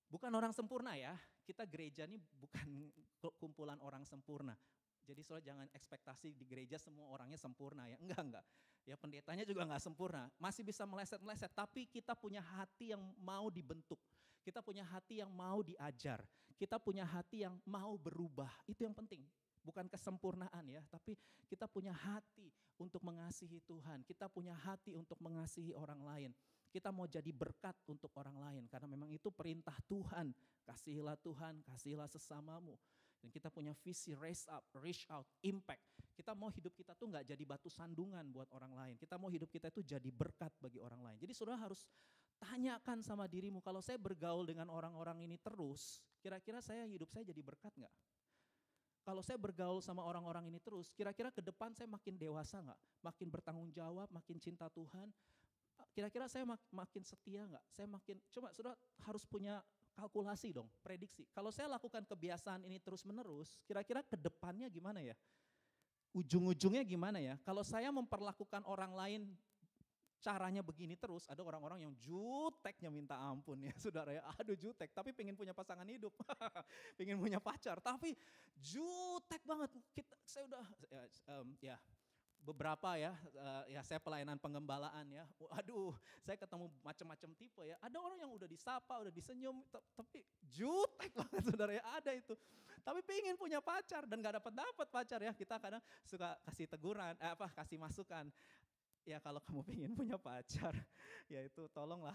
Bukan orang sempurna ya, kita gereja ini bukan kumpulan orang sempurna. Jadi saudara jangan ekspektasi di gereja semua orangnya sempurna ya, enggak. Ya pendetanya juga enggak sempurna, masih bisa meleset-meleset, tapi kita punya hati yang mau dibentuk. Kita punya hati yang mau diajar, kita punya hati yang mau berubah, itu yang penting. Bukan kesempurnaan ya, tapi kita punya hati untuk mengasihi Tuhan, kita punya hati untuk mengasihi orang lain. Kita mau jadi berkat untuk orang lain, karena memang itu perintah Tuhan. Kasihilah Tuhan, kasihilah sesamamu. Dan kita punya visi raise up, reach out, impact. Kita mau hidup kita tuh gak jadi batu sandungan buat orang lain. Kita mau hidup kita itu jadi berkat bagi orang lain. Jadi saudara harus tanyakan sama dirimu, kalau saya bergaul dengan orang-orang ini terus, kira-kira hidup saya jadi berkat gak? Kalau saya bergaul sama orang-orang ini terus, kira-kira ke depan saya makin dewasa gak? Makin bertanggung jawab, makin cinta Tuhan. Kira-kira saya makin setia gak? Coba saudara harus punya kalkulasi dong, prediksi. Kalau saya lakukan kebiasaan ini terus-menerus, kira-kira ke depannya gimana ya? Ujung-ujungnya gimana ya? Kalau saya memperlakukan orang lain caranya begini terus, ada orang-orang yang juteknya minta ampun ya saudara ya. Aduh jutek, tapi pengen punya pasangan hidup, pengen punya pacar, tapi jutek banget. Saya udah, beberapa ya, ya saya pelayanan pengembalaan ya. Waduh, saya ketemu macam-macam tipe ya. Ada orang yang udah disapa, udah disenyum, tapi jutek banget saudara ya, ada itu. Tapi pengen punya pacar dan gak dapat pacar ya. Kita kadang suka kasih teguran, kasih masukan. Ya kalau kamu pengen punya pacar, ya itu tolonglah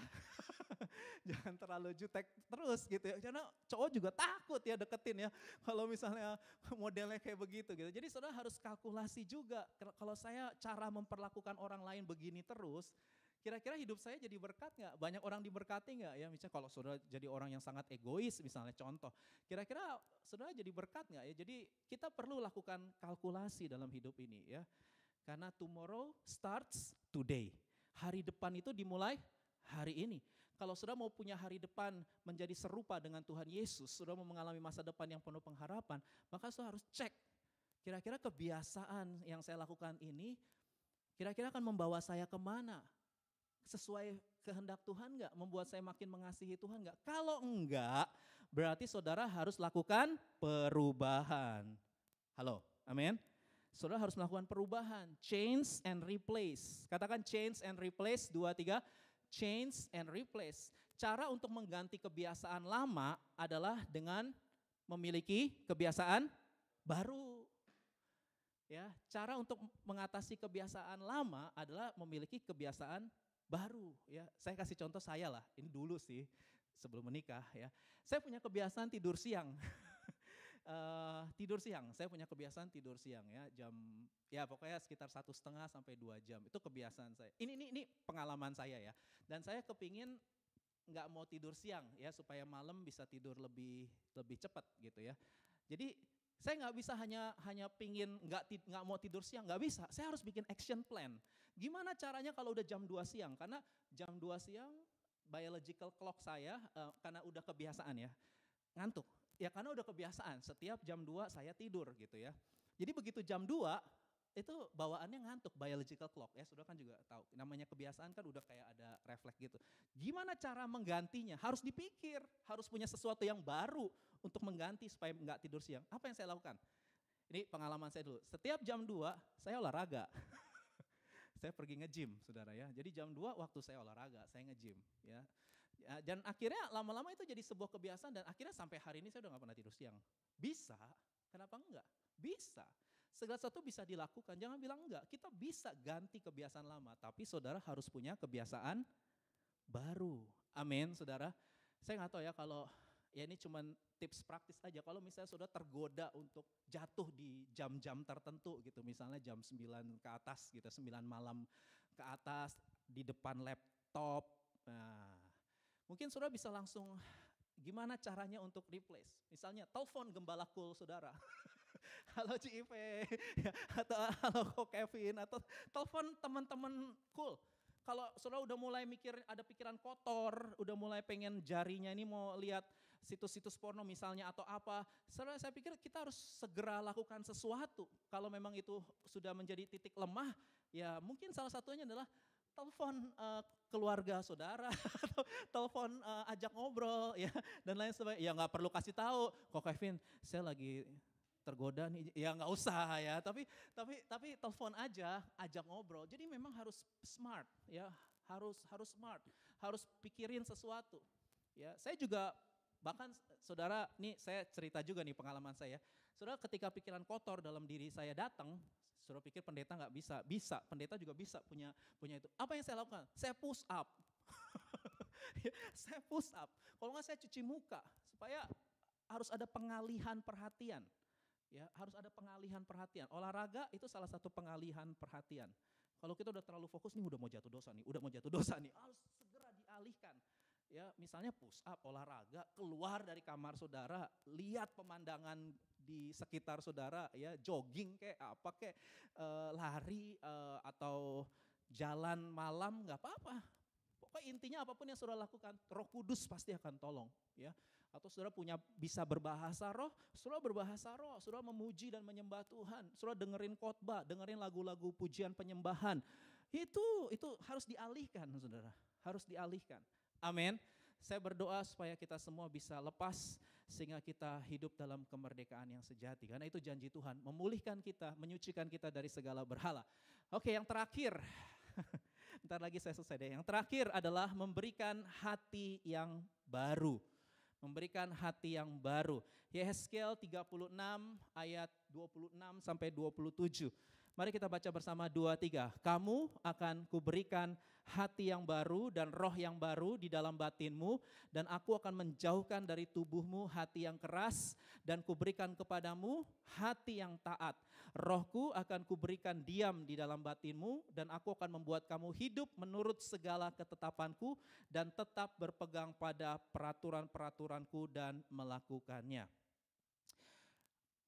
jangan terlalu jutek terus gitu ya. Karena cowok juga takut ya deketin ya kalau misalnya modelnya kayak begitu gitu. Jadi saudara harus kalkulasi juga. Kalau saya cara memperlakukan orang lain begini terus, kira-kira hidup saya jadi berkat nggak? Banyak orang diberkati nggak ya? Misalnya kalau saudara jadi orang yang sangat egois misalnya contoh, kira-kira saudara jadi berkat nggak ya? Jadi kita perlu lakukan kalkulasi dalam hidup ini ya. Karena tomorrow starts today. Hari depan itu dimulai hari ini. Kalau saudara mau punya hari depan menjadi serupa dengan Tuhan Yesus, saudara mau mengalami masa depan yang penuh pengharapan, maka saudara harus cek. Kira-kira kebiasaan yang saya lakukan ini, kira-kira akan membawa saya kemana? Sesuai kehendak Tuhan enggak? Membuat saya makin mengasihi Tuhan enggak? Kalau enggak, berarti saudara harus lakukan perubahan. Halo, amin. Saudara harus melakukan perubahan, change and replace. Katakan change and replace, 2, 3, change and replace. Cara untuk mengganti kebiasaan lama adalah dengan memiliki kebiasaan baru. Ya, cara untuk mengatasi kebiasaan lama adalah memiliki kebiasaan baru. Ya, saya kasih contoh saya lah, ini dulu sih sebelum menikah ya. Saya punya kebiasaan tidur siang. Saya punya kebiasaan tidur siang ya pokoknya sekitar 1,5 sampai 2 jam, itu kebiasaan saya. Ini pengalaman saya ya, dan saya kepingin nggak mau tidur siang ya supaya malam bisa tidur lebih cepat gitu ya. Jadi saya nggak bisa hanya pingin nggak mau tidur siang, nggak bisa. Saya harus bikin action plan. Gimana caranya kalau udah jam 2 siang? Karena jam 2 siang biological clock saya karena udah kebiasaan ya ngantuk. Ya karena udah kebiasaan, setiap jam 2 saya tidur gitu ya. Jadi begitu jam 2 itu bawaannya ngantuk, biological clock ya, saudara kan juga tahu. Namanya kebiasaan kan udah kayak ada refleks gitu. Gimana cara menggantinya? Harus dipikir, harus punya sesuatu yang baru untuk mengganti supaya nggak tidur siang. Apa yang saya lakukan? Ini pengalaman saya dulu, setiap jam 2 saya olahraga. Saya pergi nge-gym saudara ya, jadi jam 2 waktu saya olahraga, saya nge-gym ya. Dan akhirnya lama-lama itu jadi sebuah kebiasaan dan akhirnya sampai hari ini saya udah gak pernah tidur siang. Bisa, kenapa enggak? Bisa, segala sesuatu bisa dilakukan, jangan bilang enggak. Kita bisa ganti kebiasaan lama, tapi saudara harus punya kebiasaan baru. Amin saudara. Saya gak tahu ya kalau, ya ini cuman tips praktis aja. Kalau misalnya saudara tergoda untuk jatuh di jam-jam tertentu gitu, misalnya jam 9 ke atas gitu, 9 malam ke atas di depan laptop. Nah, mungkin saudara bisa langsung gimana caranya untuk replace. Misalnya telepon gembala cool saudara. Halo CIV, atau halo Ko Kevin, atau telepon teman-teman cool. Kalau saudara udah mulai mikir ada pikiran kotor, udah mulai pengen jarinya ini mau lihat situs-situs porno misalnya atau apa, saudara saya pikir kita harus segera lakukan sesuatu. Kalau memang itu sudah menjadi titik lemah, ya mungkin salah satunya adalah telepon keluarga saudara, atau telepon ajak ngobrol ya dan lain sebagainya. Ya nggak perlu kasih tahu, kok Kevin saya lagi tergoda nih, ya nggak usah ya. Tapi telepon aja, ajak ngobrol. Jadi memang harus smart ya, harus smart, harus pikirin sesuatu. Ya saya juga bahkan saudara, nih saya cerita juga nih pengalaman saya. Saudara ketika pikiran kotor dalam diri saya datang. Saudara pikir pendeta nggak bisa? Bisa, pendeta juga bisa punya itu. Apa yang saya lakukan? Saya push up. Saya push up. Kalau nggak saya cuci muka, supaya harus ada pengalihan perhatian. Ya, harus ada pengalihan perhatian. Olahraga itu salah satu pengalihan perhatian. Kalau kita udah terlalu fokus nih, udah mau jatuh dosa nih, harus segera dialihkan. Ya, misalnya push up, olahraga, keluar dari kamar saudara, lihat pemandangan di sekitar saudara, ya jogging kayak apa kayak lari atau jalan malam nggak apa-apa. Pokoknya intinya apapun yang saudara lakukan, Roh Kudus pasti akan tolong, ya. Atau saudara bisa berbahasa roh, saudara memuji dan menyembah Tuhan, saudara dengerin khotbah, dengerin lagu-lagu pujian penyembahan. Itu harus dialihkan, saudara, harus dialihkan. Amin. Saya berdoa supaya kita semua bisa lepas sehingga kita hidup dalam kemerdekaan yang sejati. Karena itu janji Tuhan, memulihkan kita, menyucikan kita dari segala berhala. Oke, yang terakhir, bentar lagi saya selesai deh. Yang terakhir adalah memberikan hati yang baru. Memberikan hati yang baru. Yehezkiel 36 ayat 26 sampai 27. Mari kita baca bersama 2-3. Kamu akan kuberikan hati yang baru dan roh yang baru di dalam batinmu, dan aku akan menjauhkan dari tubuhmu hati yang keras, dan kuberikan kepadamu hati yang taat. Rohku akan kuberikan diam di dalam batinmu, dan aku akan membuat kamu hidup menurut segala ketetapanku, dan tetap berpegang pada peraturan-peraturanku dan melakukannya.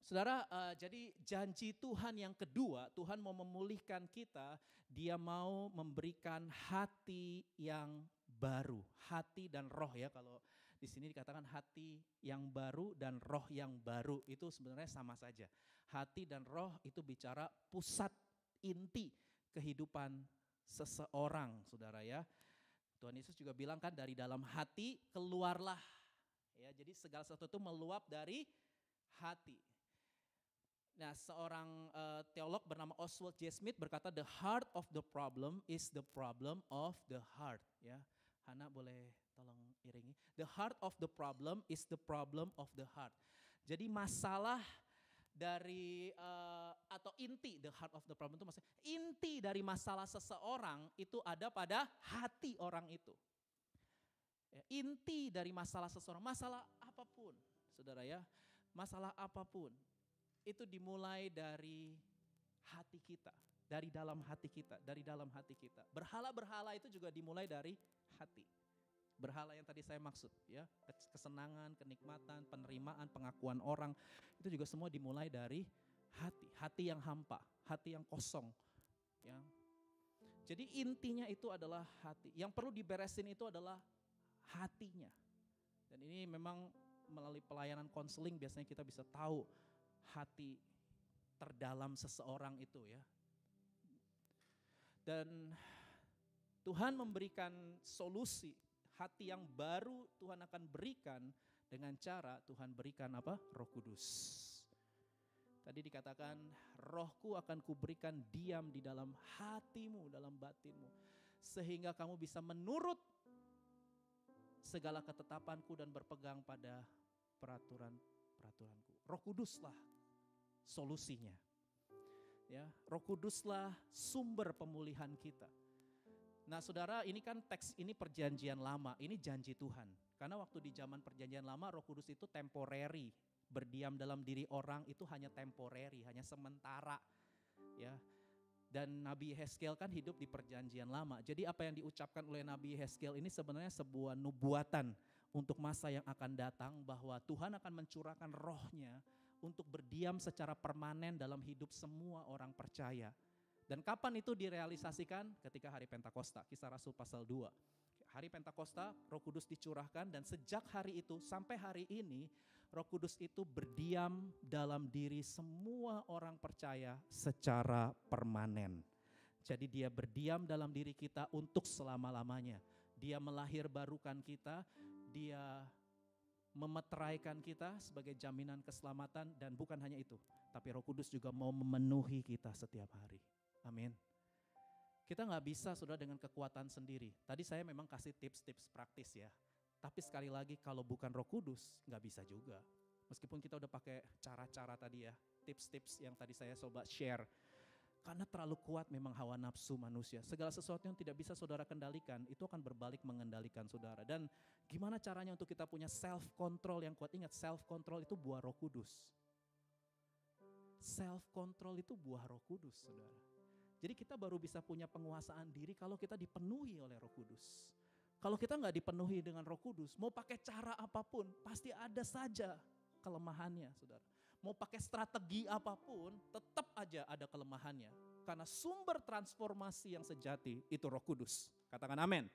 Saudara, jadi janji Tuhan yang kedua, Tuhan mau memulihkan kita, Dia mau memberikan hati yang baru, hati dan roh ya. Kalau di sini dikatakan hati yang baru dan roh yang baru, itu sebenarnya sama saja. Hati dan roh itu bicara pusat inti kehidupan seseorang, saudara ya. Tuhan Yesus juga bilang kan, dari dalam hati keluarlah. Ya, jadi segala sesuatu itu meluap dari hati. Nah, seorang teolog bernama Oswald J. Smith berkata, the heart of the problem is the problem of the heart. Ya, Hana boleh tolong iringi. The heart of the problem is the problem of the heart. Jadi masalah dari atau inti, the heart of the problem itu maksudnya inti dari masalah seseorang itu ada pada hati orang itu. Ya, inti dari masalah seseorang, masalah apapun, saudara ya, masalah apapun. Itu dimulai dari hati kita, dari dalam hati kita, dari dalam hati kita. Berhala-berhala itu juga dimulai dari hati. Berhala yang tadi saya maksud ya, kesenangan, kenikmatan, penerimaan, pengakuan orang, itu juga semua dimulai dari hati. Hati yang hampa, hati yang kosong. Ya. Jadi intinya itu adalah hati. Yang perlu diberesin itu adalah hatinya. Dan ini memang melalui pelayanan konseling biasanya kita bisa tahu hati terdalam seseorang itu ya. Dan Tuhan memberikan solusi, hati yang baru Tuhan akan berikan dengan cara Tuhan berikan apa? Roh Kudus. Tadi dikatakan, rohku akan kuberikan diam di dalam hatimu, dalam batinmu, sehingga kamu bisa menurut segala ketetapanku dan berpegang pada peraturanku. Roh Kuduslah solusinya. Ya, Roh Kuduslah sumber pemulihan kita. Nah, saudara, ini kan teks ini perjanjian lama, ini janji Tuhan. Karena waktu di zaman perjanjian lama, Roh Kudus itu temporary, berdiam dalam diri orang itu hanya temporary, hanya sementara. Ya. Dan Nabi Yehezkiel kan hidup di perjanjian lama. Jadi apa yang diucapkan oleh Nabi Yehezkiel ini sebenarnya sebuah nubuatan untuk masa yang akan datang, bahwa Tuhan akan mencurahkan rohnya untuk berdiam secara permanen dalam hidup semua orang percaya. Dan kapan itu direalisasikan? Ketika hari Pentakosta, Kisah Rasul pasal 2. Hari Pentakosta, Roh Kudus dicurahkan, dan sejak hari itu sampai hari ini, Roh Kudus itu berdiam dalam diri semua orang percaya secara permanen. Jadi dia berdiam dalam diri kita untuk selama-lamanya. Dia melahirbarukan kita, dia memeteraikan kita sebagai jaminan keselamatan, dan bukan hanya itu, tapi Roh Kudus juga mau memenuhi kita setiap hari. Amin. Kita gak bisa saudara dengan kekuatan sendiri. Tadi saya memang kasih tips-tips praktis ya. Tapi sekali lagi, kalau bukan Roh Kudus gak bisa juga. Meskipun kita udah pakai cara-cara tadi ya, tips-tips yang tadi saya coba share. Karena terlalu kuat memang hawa nafsu manusia. Segala sesuatu yang tidak bisa saudara kendalikan, itu akan berbalik mengendalikan saudara. Dan gimana caranya untuk kita punya self-control yang kuat? Ingat, self-control itu buah Roh Kudus. Self-control itu buah Roh Kudus, saudara. Jadi kita baru bisa punya penguasaan diri kalau kita dipenuhi oleh Roh Kudus. Kalau kita gak dipenuhi dengan Roh Kudus, mau pakai cara apapun, pasti ada saja kelemahannya, saudara. Mau pakai strategi apapun, tetap aja ada kelemahannya. Karena sumber transformasi yang sejati itu Roh Kudus. Katakan amin.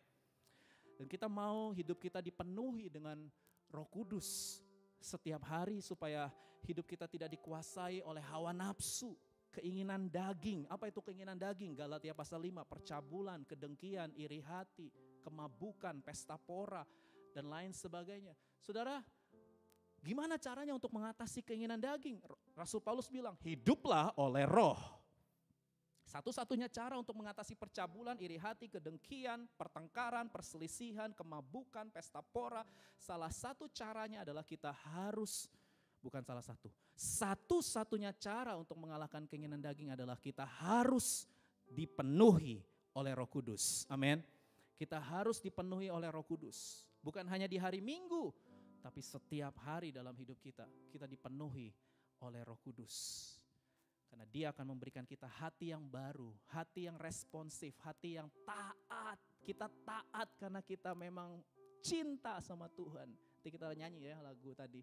Dan kita mau hidup kita dipenuhi dengan Roh Kudus setiap hari, supaya hidup kita tidak dikuasai oleh hawa nafsu, keinginan daging. Apa itu keinginan daging? Galatia pasal 5, percabulan, kedengkian, iri hati, kemabukan, pesta pora, dan lain sebagainya. Saudara, Gimana caranya untuk mengatasi keinginan daging? Rasul Paulus bilang, hiduplah oleh roh. Satu-satunya cara untuk mengatasi percabulan, iri hati, kedengkian, pertengkaran, perselisihan, kemabukan, pesta pora. Salah satu caranya adalah kita harus, bukan salah satu. Satu-satunya cara untuk mengalahkan keinginan daging adalah kita harus dipenuhi oleh Roh Kudus. Amin. Kita harus dipenuhi oleh Roh Kudus. Bukan hanya di hari Minggu, tapi setiap hari dalam hidup kita, kita dipenuhi oleh Roh Kudus. Karena Dia akan memberikan kita hati yang baru, hati yang responsif, hati yang taat. Kita taat karena kita memang cinta sama Tuhan. Nanti kita nyanyi ya lagu tadi.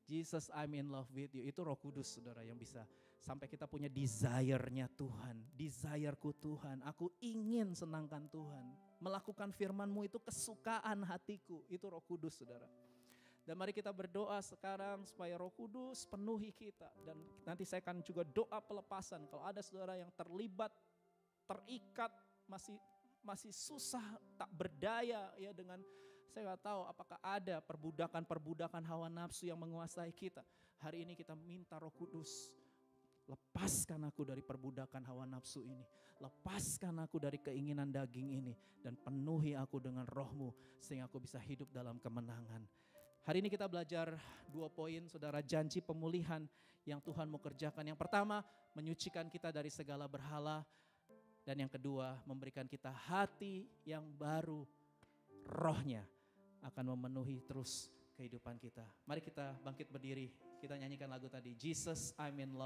Jesus, I'm in love with you. Itu Roh Kudus, saudara, yang bisa sampai kita punya desire-nya Tuhan. Desire-ku Tuhan, aku ingin senangkan Tuhan. Melakukan firman-Mu itu kesukaan hatiku. Itu Roh Kudus, saudara. Dan mari kita berdoa sekarang supaya Roh Kudus penuhi kita. Dan nanti saya akan juga doa pelepasan. Kalau ada saudara yang terlibat, terikat, masih susah, tak berdaya ya dengan, saya gak tahu apakah ada perbudakan hawa nafsu yang menguasai kita. Hari ini kita minta Roh Kudus, lepaskan aku dari perbudakan hawa nafsu ini. Lepaskan aku dari keinginan daging ini. Dan penuhi aku dengan Roh-Mu sehingga aku bisa hidup dalam kemenangan. Hari ini kita belajar 2 poin, saudara, janji pemulihan yang Tuhan mau kerjakan. Yang pertama, menyucikan kita dari segala berhala. Dan yang kedua, memberikan kita hati yang baru. Roh-Nya akan memenuhi terus kehidupan kita. Mari kita bangkit berdiri, kita nyanyikan lagu tadi, Jesus, I'm in love.